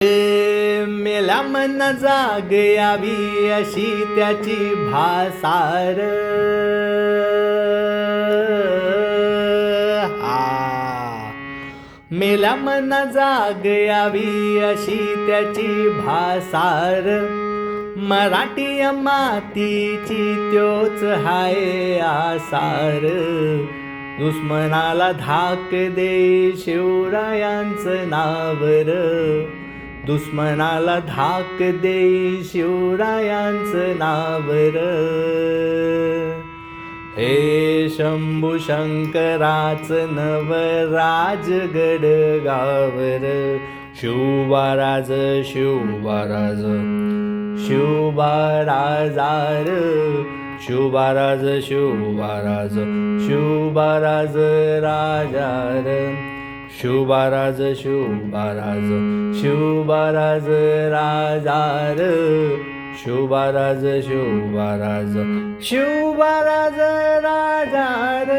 मेला मन जाग यावी अशी त्याची भासार मेला मन जाग यावी अशी त्याची भासार मराठी मातीची त्योच हाय आसार दुश्मनाला धाक दे शिवरायांचं नावर दुश्मनाला धाक दे शिवरायांचं नावर हे शंभू शंकराचं नव राजगड गावर शिवबाराज शिवबाराज शिवबाराजार शिवबाराज शिवबाराज शिवबाराज राजार शिवबाराज शिवबाराज शिवबाराज राजार शिवबाराज शिवबाराज शिवबाराज राजार